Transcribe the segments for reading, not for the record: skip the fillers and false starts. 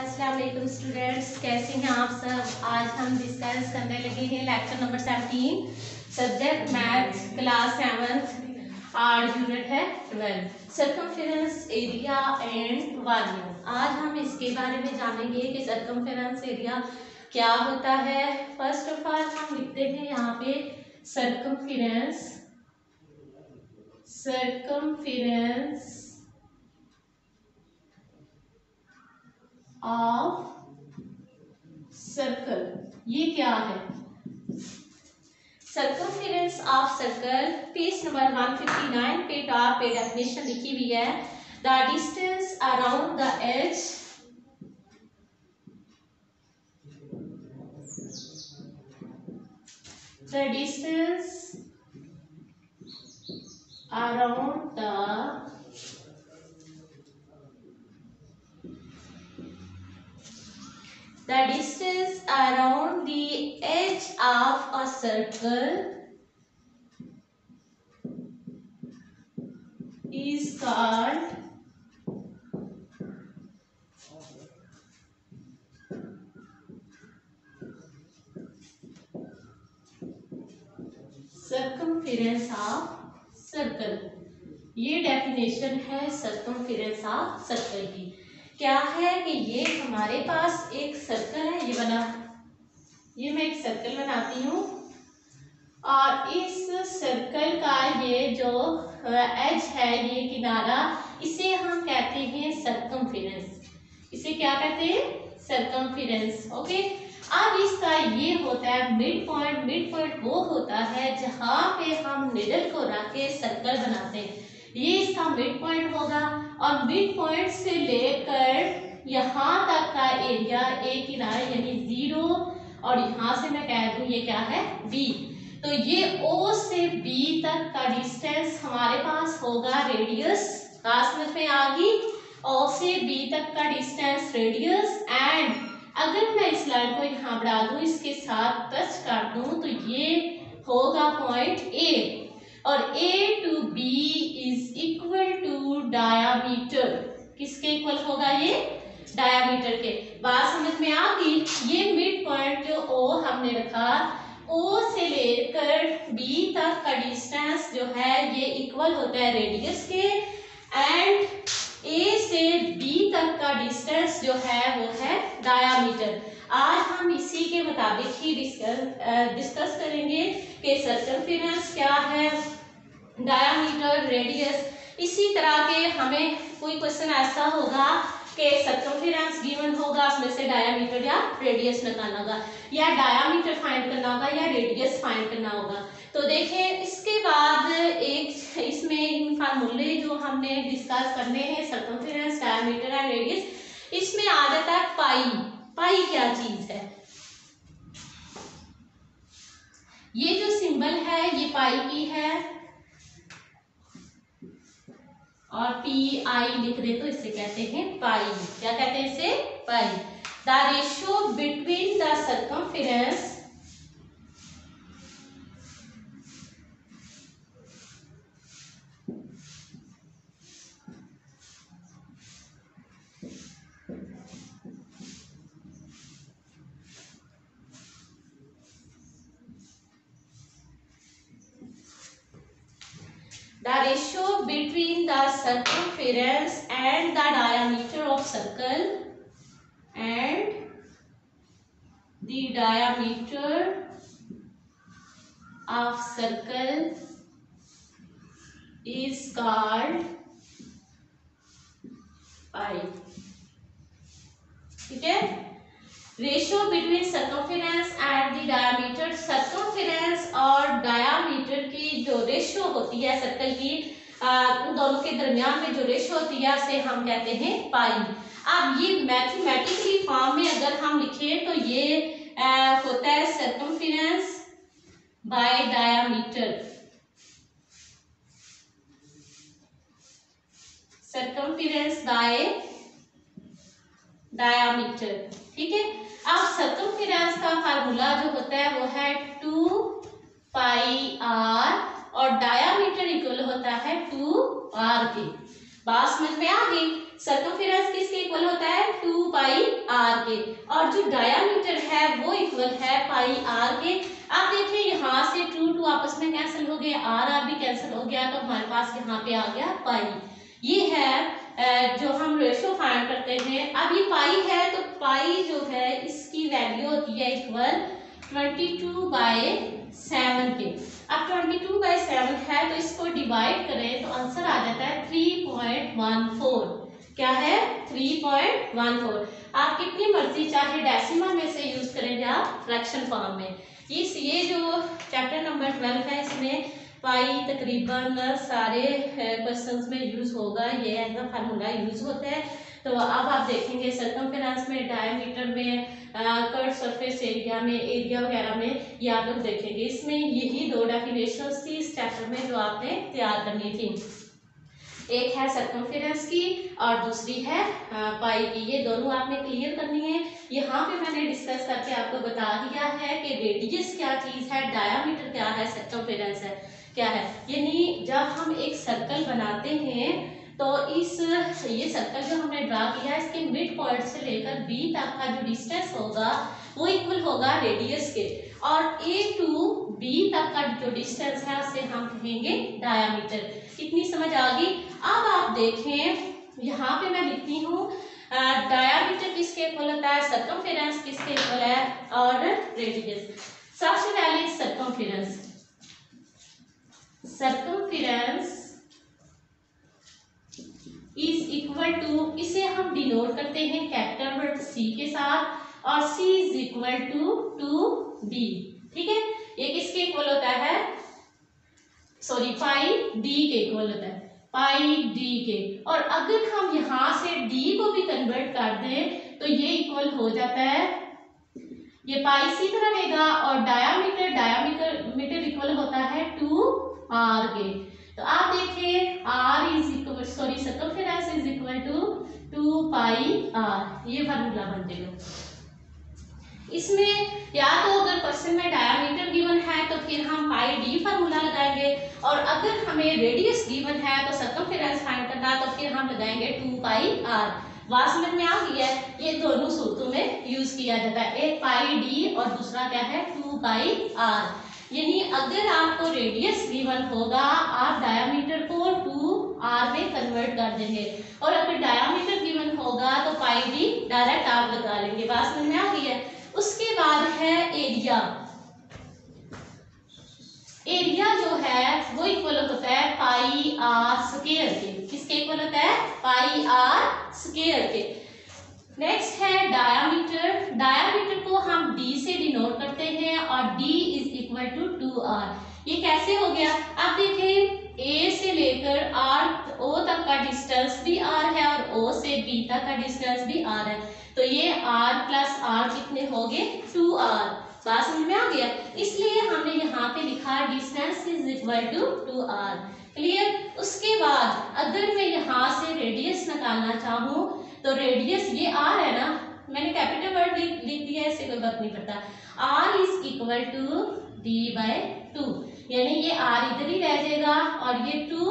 अस्सलाम वालेकुम स्टूडेंट्स, कैसे हैं आप सब। आज हम डिस्कस करने लगे हैं lecture number 17, subject maths, class 7 और यूनिट है 12, सर्कमफेरेंस एरिया एंड वॉल्यूम। आज हम इसके बारे में जानेंगे कि सर्कमफेरेंस एरिया क्या होता है। फर्स्ट ऑफ ऑल हम लिखते हैं यहाँ पे सर्कमफेरेंस ऑफ सर्कल। ये क्या है? Circumference of circle page number 159 पे टॉप पे डेफिनेशन लिखी हुई है। The distance around the edge around the distance around the edge of a circle is called circumference of circle. ये डेफिनेशन है सर्कमफेरेंस ऑफ सर्कल की। क्या है कि ये हमारे पास एक सर्कल है, ये मैं एक सर्कल बनाती हूँ और इस सर्कल का ये जो एज है, ये किनारा, इसे हम कहते हैं सर्कमफेरेंस। इसे क्या कहते हैं? सर्कमफेरेंस। ओके। अब इसका ये होता है मिड पॉइंट। मिड पॉइंट वो होता है जहाँ पे हम निडल को रख के सर्कल बनाते हैं। ये इसका मिड पॉइंट होगा और मिड पॉइंट से लेकर यहाँ तक का एरिया ए किनारे यानी 0 और यहाँ से मैं कह दूँ ये क्या है? बी। तो ये ओ से बी तक का डिस्टेंस हमारे पास होगा रेडियस। बात समझ में आ गई? ओ से बी तक का डिस्टेंस रेडियस। एंड अगर मैं इस लाइन को यहाँ बढ़ा दूं, इसके साथ टच कर दूं, तो ये होगा पॉइंट ए और A to B is equal to diameter. किसके इक्वल होगा? ये डायामीटर के। बात समझ में आ गई? ये मिड पॉइंट जो ओ हमने रखा, ओ से लेकर बी तक का डिस्टेंस जो है ये इक्वल होता है रेडियस के। एंड ए से बी तक का डिस्टेंस जो है वो है डायामीटर। आज हम इसी के मुताबिक ही डिस्कस करेंगे कि सर्कमफेरेंस क्या है, डायामीटर, रेडियस। इसी तरह के हमें कोई क्वेश्चन ऐसा होगा कि सर्कमफेरेंस गिवन होगा, उसमें से डायामीटर या रेडियस निकालना होगा, या डायामीटर फाइंड करना होगा या रेडियस फाइंड करना होगा। तो देखें, इसके बाद एक इसमें इन फार्मूले जो हमने डिस्कस करने हैं सर्कमफेरेंस, डायामीटर एंड रेडियस, इसमें आ जाता है पाई। पाई क्या चीज है? ये जो सिंबल है ये पाई की है और पी आई लिख दे तो इसे कहते हैं पाई। क्या कहते हैं इसे? Pi. The ratio between the circumference between the circumference and the diameter of circle is called pi। ठीक है? Ratio between circumference and the diameter, circumference और डायामीटर की जो रेशियो होती है सर्कल की, उन दोनों के दरमियान में जो रेशियो होती है उसे हम कहते हैं पाई। अब ये मैथमेटिकली फॉर्म में अगर हम लिखें तो ये होता है circumference by diameter. Circumference by diameter. ठीक है? अब सर्कमफेरेंस का फार्मूला जो होता है वो है 2 पाई आर और डायामीटर इक्वल होता है 2 आर के। बात समझ में आ गई? सर्कमफेरेंस किसके इक्वल होता है? 2 पाई आर के, और जो डायामीटर है वो इक्वल है पाई आर के। आप देखिए यहाँ से 2 आपस में कैंसिल हो गए, आर भी कैंसिल हो गया, तो हमारे पास यहाँ पे आ गया पाई। ये है जो हम रेशो फाइंड करते हैं। अब ये पाई है तो पाई जो है इसकी वैल्यू होती है इक्वल 22/7 के। अब 22/7 है तो इसको डिवाइड करें तो आंसर आ जाता है 3.14। क्या है? 3.14। आप कितनी मर्जी चाहे डेसिमल में से यूज करें या फ्रैक्शन फॉर्म में। ये जो चैप्टर नंबर 12 है इसमें पाई तकरीबन सारे क्वेश्चंस में यूज होगा, ये एज अ फार्मूला यूज होता है। तो अब आप देखेंगे सर्कमफेरेंस में, डायमीटर में, कर्व सरफेस एरिया में, एरिया वगैरह में, ये आप लोग देखेंगे। इसमें यही 2 डेफिनेशंस थी इस चैप्टर में जो आपने तैयार करनी थी। एक है सर्कमफेरेंस की और दूसरी है पाई की। ये दोनों आपने क्लियर करनी है। यहाँ पे मैंने डिस्कस करके आपको बता दिया है कि रेडियस क्या चीज है, डायामीटर क्या है, सर्कमफेरेंस है क्या है। यानी जब हम एक सर्कल बनाते हैं तो ये सर्कल जो हमने ड्रा किया इसके मिड पॉइंट से लेकर बी तक का जो डिस्टेंस होगा वो इक्वल होगा रेडियस के, और ए टू बी तक का जो डिस्टेंस है उसे हम कहेंगे डायामीटर। कितनी समझ आ गई? अब आप देखें यहाँ पे मैं लिखती हूँ डायामीटर किसके इक्वल होता है, सर्कमफेरेंस किसके इक्वल है, और रेडियस। सबसे पहले सर्कमफेरेंस इज इक्वल टू, इसे हम डिनोट करते हैं कैपिटल वर्ड सी के साथ, और C is equal to D। ठीक है, ये किसके इक्वल होता है, सॉरी पाई D के इक्वल होता है, पाई D के। और अगर हम यहाँ से D को भी कन्वर्ट कर दें तो ये इक्वल हो जाता है, ये पाई इसी तरह रहेगा, और डायामीटर इक्वल होता है 2r के। तो आप देखिए r is equal, sorry circumference is equal to 2 pi r, ये फार्मूला बन जाएगा। इसमें या तो अगर क्वेश्चन में डायामीटर गिवन है तो फिर हम पाई डी फार्मूला लगाएंगे, और अगर हमें रेडियस गिवन है तो सर्कमफेरेंस फाइंड करना तो फिर हम लगाएंगे 2 पाई r। बात समझ में आ गई है? ये दोनों सूत्रों में यूज किया जाता है, एक पाई डी और दूसरा क्या है 2 पाई r। यानी अगर आपको रेडियस गिवन होगा आप डायामीटर को 2r में कन्वर्ट कर देंगे, और अगर डायामीटर गिवन होगा तो पाई डी डायरेक्ट आप लगा लेंगे। बात समझ में आ गई है? उसके बाद है एरिया। एरिया जो है वो इक्वल होता है पाई आर स्क्वायर के। किसके इक्वल होता है? पाई आर स्क्वायर के। नेक्स्ट है डायामीटर। डायामीटर को हम d से डिनोट करते हैं, और d is equal to 2r। ये कैसे हो गया? आप देखिए a से लेकर o तक का डिस्टेंस भी r है, और o से b तक का डिस्टेंस भी r है, तो ये r प्लस r कितने हो गए 2r। बात समझ में आ गया? इसलिए हमने यहाँ पे लिखा distance is equal to 2r। Clear? उसके बाद अगर मैं यहाँ से रेडियस निकालना चाहूँ तो रेडियस ये r है ना, मैंने कैपिटल वर्ड लिख दिया है, इससे कोई फर्क नहीं पड़ता। r is equal to d/2, यानी ये r इधर ही रह जाएगा और ये 2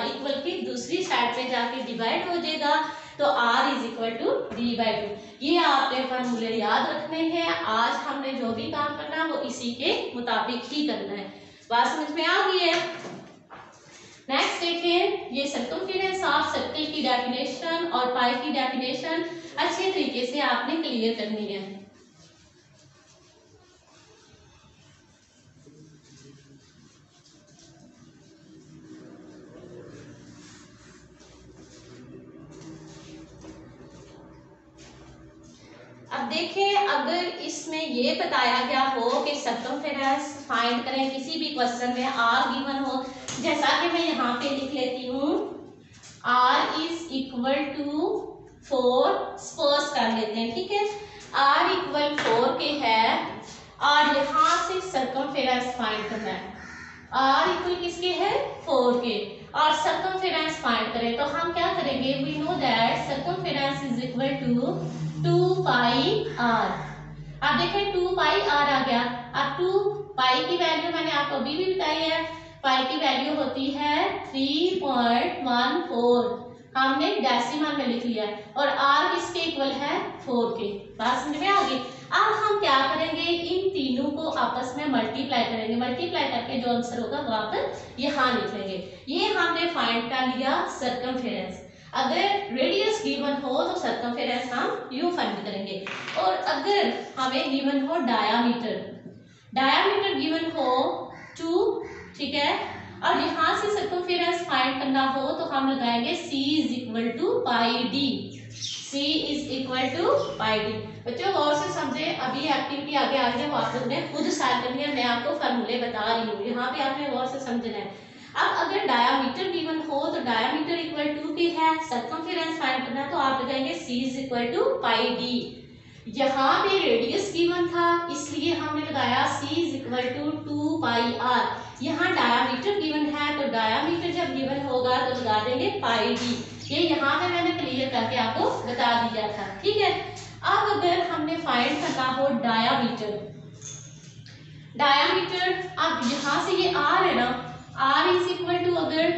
इक्वल की दूसरी साइड पे जाके डिवाइड हो जाएगा, तो r is equal to d/2। ये आपने फॉर्मूले याद रखने हैं। आज हमने जो भी काम करना है वो इसी के मुताबिक ही करना है। बात समझ में आ गई है? नेक्स्ट देखिए, ये सर्कमफेरेंस ऑफ सर्कल की डेफिनेशन और पाई की डेफिनेशन अच्छे तरीके से आपने क्लियर करनी है। अब देखें, अगर इसमें ये बताया गया हो कि सर्कमफेरेंस फाइंड करें किसी भी क्वेश्चन में, r गिवन हो, जैसा कि मैं यहाँ पे लिख लेती हूँ r is equal to 4, suppose कर लेते हैं, ठीक है, r इक्वल 4 के है, और यहाँ से सर्कमफेरेंस फाइंड करना है। r इक्वल किसके है 4 के, और सर्कमफेरेंस फाइंड करें तो हम क्या करेंगे, we know that circumference is equal to 2 pi r। अब देखें 2 पाई r आ गया। अब 2 पाई की वैल्यू मैंने आपको भी बताई है, पाई की वैल्यू होती है 3.14। हमने डेसिमल में लिख लिया है, और r किसके इक्वल है 4 के। बात समझ में आ गई। अब हम क्या करेंगे, इन तीनों को आपस में मल्टीप्लाई करेंगे, मल्टीप्लाई करके जो आंसर होगा वो आप यहाँ लिख लेंगे। ये हमने फाइंड कर लिया सर्कमफेरेंस। अगर रेडियस गिवन हो तो सर्कमफेरेंस हम यूं फाइंड करेंगे, और अगर हमें गिवन हो डायामीटर, डायामीटर गिवन हो 2, ठीक है, और यहाँ से सर्कमफेरेंस फाइंड करना हो तो हम लगाएंगे c is equal to pi D, c is equal to pi D. बच्चों गौर से समझे, अभी एक्टिविटी आगे आ रही है वो आप लोगों ने खुद सॉल्व करनी है, मैं आपको फार्मूले बता रही हूँ, यहाँ पे आपने गौर से समझना है। अब अगर डायामीटर गिवन हो तो डायामीटर इक्वल टू की है, सर्कमफेरेंस फाइंड करना है तो आप लगाएंगे c is equal to pi D. यहाँ पे रेडियस गिवन था इसलिए हमने लगाया c is equal to 2 pi r। यहाँ डायामीटर गिवन है तो डायामीटर जब गिवन होगा तो लगा देंगे पाई डी। ये यहाँ पे मैंने क्लियर करके आपको बता दिया था, ठीक है। अब अगर हमने फाइंड करना हो डायामीटर, डायामीटर अब यहाँ से ये r है ना, r इज इक्वल टू अगर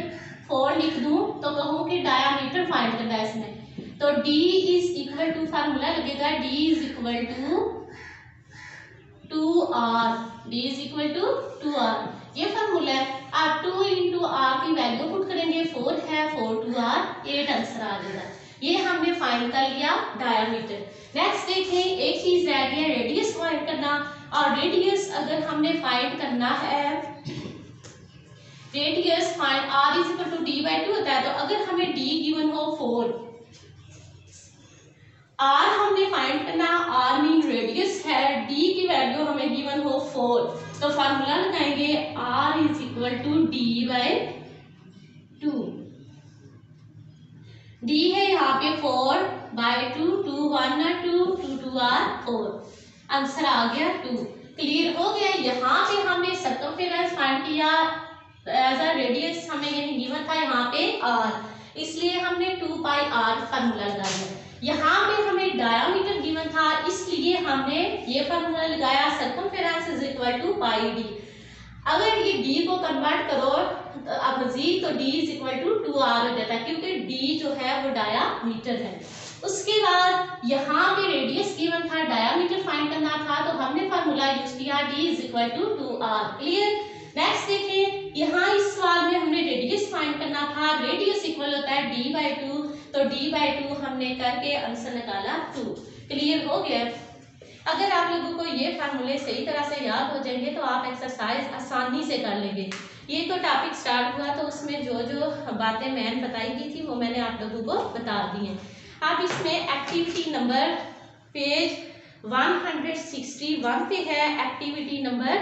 4 लिख दूं तो कहूँ कि डायामीटर फाइंड करना है इसमें, तो d is equal to formula लगेगा d is equal to 2r, d is equal to 2r, ये फार्मूला है। आप 2 इंटू r की वैल्यू पुट करेंगे, 4 है, 4 टू r 8 आंसर आ जाएगा। ये हमने फाइंड कर लिया डायामीटर। नेक्स्ट देखें, एक चीज रह गई है रेडियस फाइंड करना, और रेडियस अगर हमने फाइंड करना है, radius find r is equal to d by 2 होता है, तो अगर हमें d गिवन हो 4, r हमने फाइंड करना, r मीन रेडियस है, d की वैल्यू हमें गिवन हो 4, तो फार्मूला लगाएंगे r is equal to d by 2। d है यहाँ पे 4 बाई 2, 2 1 2, 2 2 r 4, आंसर आ गया 2। क्लियर हो गया। यहाँ पे हमने सर्कमफेरेंस फाइंड किया, एज अ रेडियस हमें यही गिवन था यहाँ पे r, इसलिए हमने 2 पाई r फार्मूला लगा दिया। यहाँ पे हमें डायामीटर गिवन था इसलिए हमने ये फार्मूला लगाया, circumference is equal to pi D. अगर ये d को कन्वर्ट करो अब मजीद तो d is equal to 2r हो जाता है, क्योंकि d जो है वो डायामीटर है। उसके बाद यहाँ पे रेडियस गिवन था, डायामीटर फाइंड करना था, तो हमने फार्मूला यूज किया d is equal to 2r। Clear. Next देखें, यहाँ इस सवाल में हमने रेडियस फाइंड करना था, रेडियस इक्वल होता है d बाई 2, तो d बाई 2 हमने करके आंसर निकाला 2। क्लियर हो गया। अगर आप लोगों को ये फार्मूले सही तरह से याद हो जाएंगे तो आप एक्सरसाइज आसानी से कर लेंगे। ये तो टॉपिक स्टार्ट हुआ तो उसमें जो जो बातें मैंने बताई गई थी वो मैंने आप लोगों को बता दी हैं। आप इसमें एक्टिविटी नंबर पेज 161 पे है, एक्टिविटी नंबर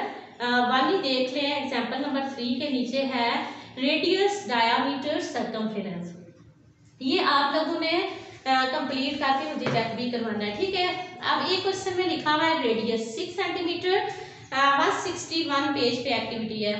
1 ही देख लें। एग्जाम्पल नंबर 3 के नीचे है रेडियस, डायामीटर, सर्कमफेरेंस। ये आप लोगों ने कंप्लीट करके मुझे चेक भी करवाना है, ठीक है। अब एक क्वेश्चन में लिखा हुआ है रेडियस 6 सेंटीमीटर, 161 पेज पे एक्टिविटी है।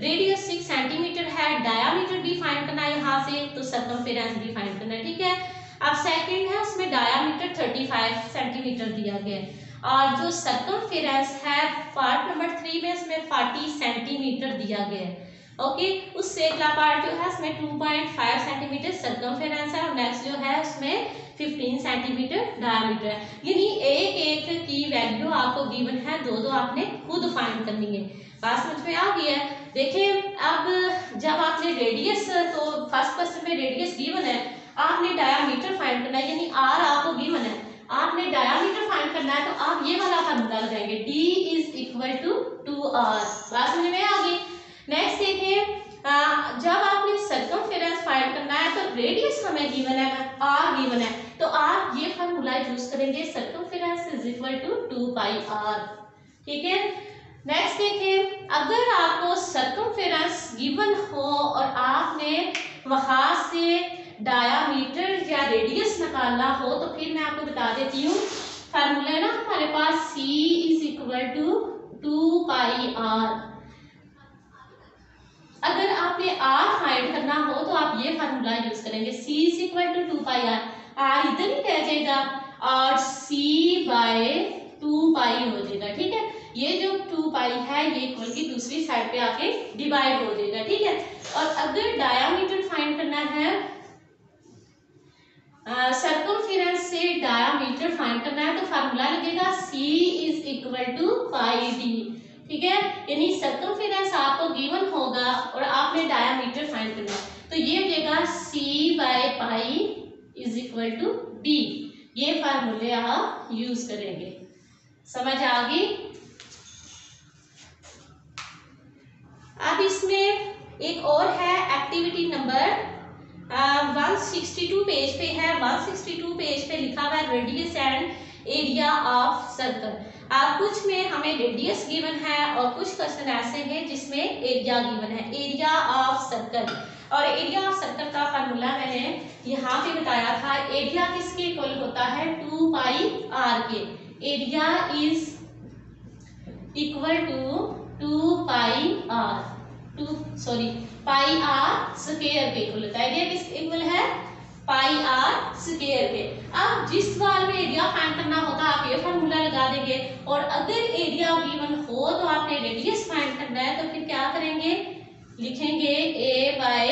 रेडियस 6 सेंटीमीटर है, डायामीटर भी फाइंड करना है यहाँ से, तो सर्कमफेरेंस भी फाइंड करना है, ठीक है। अब सेकंड है उसमें डायामीटर 35 सेंटीमीटर दिया गया है, और जो सर्कमफेरेंस है पार्ट नंबर 3 में उसमें 40 सेंटीमीटर दिया गया है। ओके, उससे अगला पार्ट जो है उसमें 2.5 सेंटीमीटर सर्कमफेरेंस है, और नेक्स्ट जो है उसमें 15 सेंटीमीटर डायमीटर है। यानी एक एक की वैल्यू आपको गिवन है, दो आपने खुद फाइंड करनी है। बात समझ में आ गई है। देखिए अब जब आपने रेडियस, तो फर्स्ट क्वेश्चन में रेडियस गिवन है, आपने डायामीटर फाइंड करना है, यानी आर आपको गिवन है, आपने डायामीटर फाइंड करना है, तो आप ये वाला फार्मूला लगाएंगे d is equal to 2r। बात समझ में आ गई। नेक्स्ट देखिए, जब आपने सर्कमफेरेंस फाइंड करना है तो रेडियस हमें गिवन है, r गिवन है, तो आप ये फार्मूला यूज करेंगे, circumference is equal to 2 pi r, ठीक है। नेक्स्ट देखिए, अगर आपको सर्कमफेरेंस गिवन हो और आपने वहां से डायामीटर या रेडियस निकालना हो, तो फिर मैं आपको बता देती हूँ फार्मूला है ना हमारे पास, c is equal to 2 pi r। अगर आपने r फाइंड करना हो तो आप ये फार्मूला यूज करेंगे, c is equal to 2 pi r इधर ही रह जाएगा और c बाय 2 पाई हो जाएगा, ठीक है। ये जो 2 पाई है ये इक्वल की दूसरी साइड पे आके डिवाइड हो जाएगा, ठीक है। और अगर डायामीटर फाइंड करना है सर्कमफेरेंस से डायामीटर फाइंड करना है तो फार्मूला लगेगा C is equal to pi D. ठीक है, यानी सर्कमफेरेंस आपको गिवन होगा और आपने डायामीटर फाइंड करना है तो ये हो जाएगा C by pi is equal to D. ये फार्मूले आप यूज करेंगे। समझ आ गई? अब इसमें एक और है एक्टिविटी नंबर 162 पेज पे है। 162 पेज पे लिखा हुआ है radius and area of circle. कुछ में हमें रेडियस गिवन है और कुछ क्वेश्चन ऐसे हैं जिसमें एरिया गिवन है, एरिया ऑफ सर्कल। और एरिया ऑफ सर्कल का फार्मूला मैंने यहाँ पे बताया था। एरिया किसके इक्वल होता है? 2 पाई आर के। Area is equal to 2 pi R pi R square के इक्वल होता है। एरिया किसके इक्वल है? पाई आर स्क्वायर के। अब जिस सवाल में एरिया फाइंड करना होता है आप ये फार्मूला लगा देंगे और अगर एरिया गिवन हो तो आपने रेडियस फाइंड करना है तो फिर क्या करेंगे? लिखेंगे a by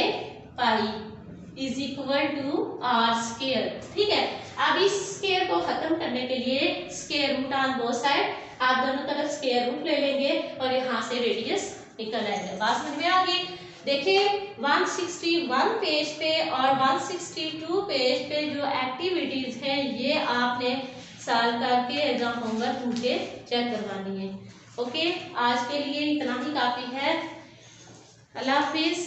pi is equal to R square. ठीक है, अब इस स्क्वायर को खत्म करने के लिए square root on both side, आप दोनों तरफ स्क्वायर रूट ले लेंगे और यहाँ से रेडियस निकल आएगा। बात समझ में आ गई? देखिए 161 पेज पे और 162 पेज पे जो एक्टिविटीज है ये आपने सॉल्व करके एग्जाम होमवर्क मुझे चेक करवानी है। ओके, आज के लिए इतना ही काफी है। अल्लाह हाफिज।